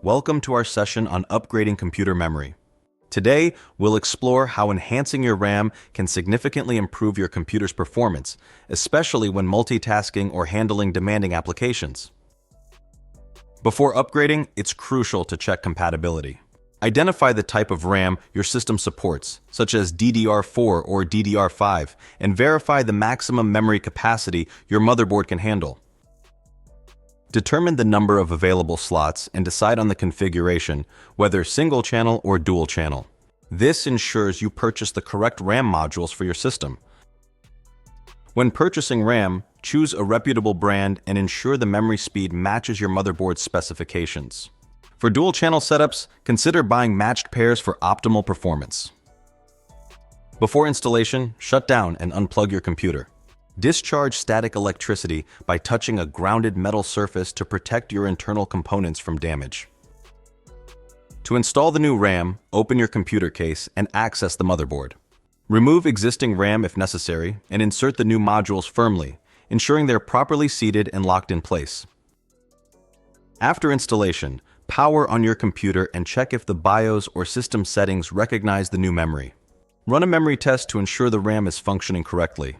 Welcome to our session on upgrading computer memory. Today, we'll explore how enhancing your RAM can significantly improve your computer's performance, especially when multitasking or handling demanding applications. Before upgrading, it's crucial to check compatibility. Identify the type of RAM your system supports, such as DDR4 or DDR5, and verify the maximum memory capacity your motherboard can handle. Determine the number of available slots and decide on the configuration, whether single channel or dual channel. This ensures you purchase the correct RAM modules for your system. When purchasing RAM, choose a reputable brand and ensure the memory speed matches your motherboard's specifications. For dual channel setups, consider buying matched pairs for optimal performance. Before installation, shut down and unplug your computer. Discharge static electricity by touching a grounded metal surface to protect your internal components from damage. To install the new RAM, open your computer case and access the motherboard. Remove existing RAM if necessary and insert the new modules firmly, ensuring they're properly seated and locked in place. After installation, power on your computer and check if the BIOS or system settings recognize the new memory. Run a memory test to ensure the RAM is functioning correctly.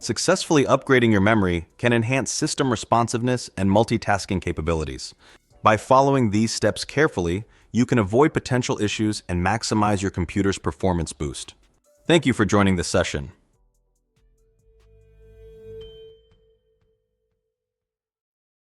Successfully upgrading your memory can enhance system responsiveness and multitasking capabilities. By following these steps carefully, you can avoid potential issues and maximize your computer's performance boost. Thank you for joining this session.